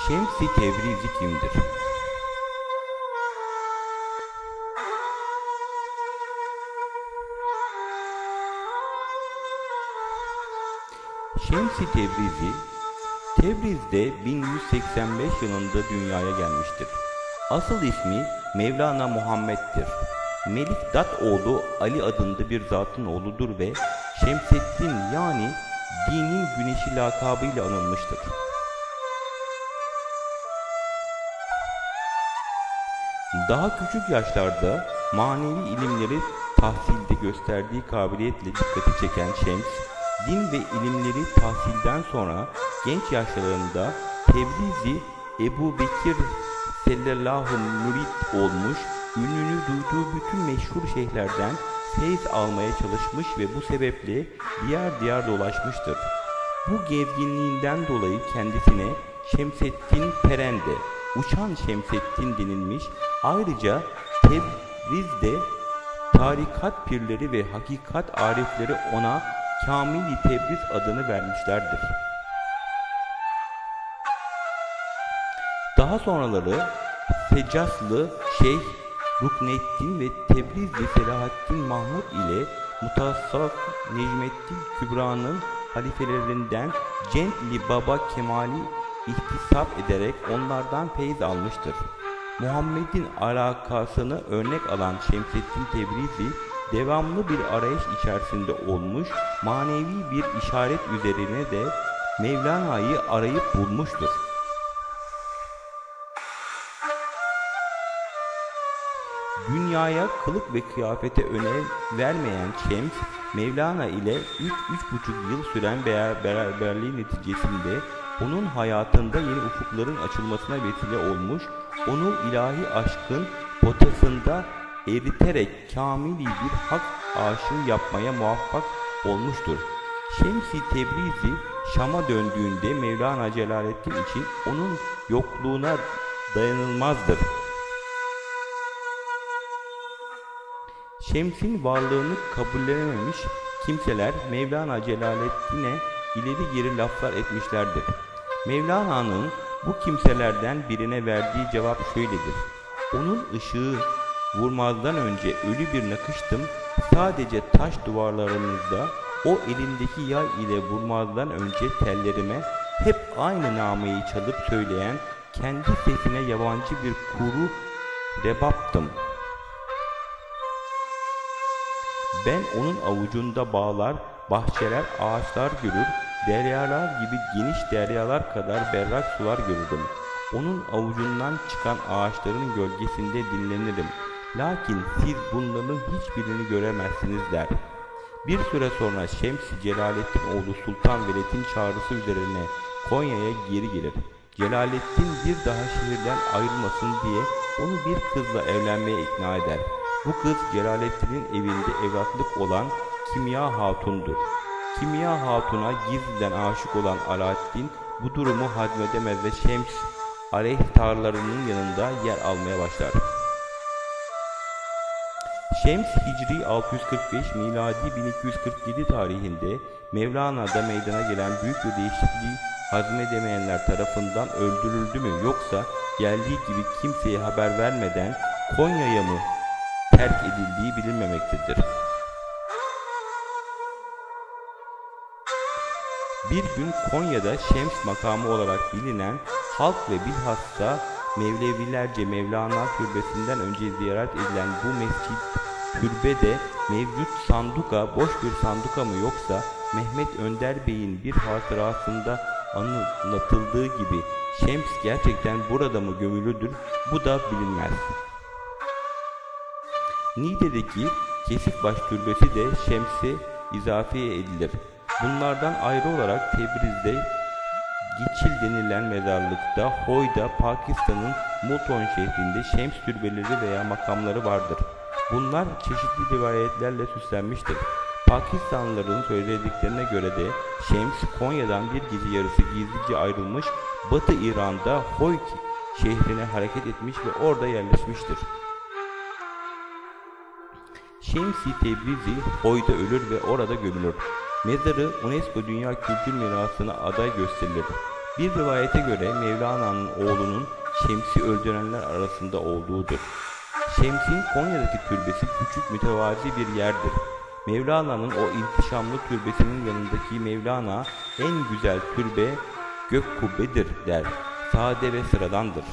Şems-i Tebrizi kimdir? Şems-i Tebrizi, Tebriz'de 1185 yılında dünyaya gelmiştir. Asıl ismi Mevlana Muhammed'dir. Melik Dat oğlu Ali adında bir zatın oğludur ve Şemseddin yani dinin güneşi lakabıyla anılmıştır. Daha küçük yaşlarda manevi ilimleri tahsilde gösterdiği kabiliyetle dikkati çeken Şems, din ve ilimleri tahsilden sonra genç yaşlarında Tebrizi Ebu Bekir Sellallahu Mürit olmuş, ününü duyduğu bütün meşhur şeyhlerden feyz almaya çalışmış ve bu sebeple diğer diğer dolaşmıştır. Bu gezginliğinden dolayı kendisine Şemseddin Perende, Uçan Şemseddin denilmiş. Ayrıca Tebriz'de tarikat pirleri ve hakikat arifleri ona Kamil-i Tebriz adını vermişlerdir. Daha sonraları Secaslı Şeyh Rukneddin ve Tebrizli Selahaddin Mahmud ile Mutasaff Necmettin Kübra'nın halifelerinden Cendli Baba Kemal'i ihtisap ederek onlardan feyz almıştır. Muhammed'in alakasını örnek alan Şemseddin Tebrizi devamlı bir arayış içerisinde olmuş, manevi bir işaret üzerine de Mevlana'yı arayıp bulmuştur. Dünyaya kılık ve kıyafete önem vermeyen Şems, Mevlana ile 3-3,5 yıl süren beraberliği neticesinde onun hayatında yeni ufukların açılmasına vesile olmuş, onu ilahi aşkın potasında eriterek kamili bir hak aşığı yapmaya muvaffak olmuştur. Şems-i Tebrizi Şam'a döndüğünde Mevlana Celaleddin için onun yokluğuna dayanılmazdır. Şems'in varlığını kabullenememiş kimseler Mevlana Celaleddin'e ileri geri laflar etmişlerdir. Mevlana'nın bu kimselerden birine verdiği cevap şöyledir: onun ışığı vurmazdan önce ölü bir nakıştım, sadece taş duvarlarınızda o elindeki yay ile vurmazdan önce tellerime hep aynı nameyi çalıp söyleyen, kendi sesine yabancı bir kuru rebaptım. Ben onun avucunda bağlar, bahçeler, ağaçlar görür, deryalar gibi geniş deryalar kadar berrak sular görürdüm. Onun avucundan çıkan ağaçların gölgesinde dinlenirim. Lakin siz bunların hiçbirini göremezsiniz der. Bir süre sonra Şems-i Celaleddin oğlu Sultan Veled'in çağrısı üzerine Konya'ya geri gelir. Celaleddin bir daha şehirden ayrılmasın diye onu bir kızla evlenmeye ikna eder. Bu kız Celaleddin'in evinde evlatlık olan Kimya Hatun'dur. Kimya Hatun'a gizliden aşık olan Alaaddin bu durumu hazmedemez ve Şems aleyhtarlarının yanında yer almaya başlar. Şems Hicri 645 miladi 1247 tarihinde Mevlana'da meydana gelen büyük bir değişikliği hazmedemeyenler tarafından öldürüldü mü, yoksa geldiği gibi kimseye haber vermeden Konya'ya mı terk edildiği bilinmemektedir. Bir gün Konya'da Şems makamı olarak bilinen halk ve bilhassa Mevlevilerce Mevlana türbesinden önce ziyaret edilen bu mescid türbede mevcut sanduka boş bir sanduka mı, yoksa Mehmet Önder Bey'in bir hatırasında anlatıldığı gibi Şems gerçekten burada mı gömülüdür, bu da bilinmez. Niğde'deki Kesikbaş Türbesi de Şems'e izafe edilir. Bunlardan ayrı olarak Tebriz'de Geçil denilen mezarlıkta Hoy'da Pakistan'ın Multan şehrinde Şems türbeleri veya makamları vardır. Bunlar çeşitli rivayetlerle süslenmiştir. Pakistanlıların söylediklerine göre de Şems Konya'dan bir gece yarısı gizlice ayrılmış, Batı İran'da Hoy şehrine hareket etmiş ve orada yerleşmiştir. Şems-i Tebrizi Hoy'da ölür ve orada gömülür. Mezarı UNESCO Dünya Kültür Mirası'na aday gösterilir. Bir rivayete göre Mevlana'nın oğlunun Şems'i öldürenler arasında olduğudur. Şems'in Konya'daki türbesi küçük mütevazi bir yerdir. Mevlana'nın o ihtişamlı türbesinin yanındaki Mevlana en güzel türbe gök kubbedir der. Sade ve sıradandır.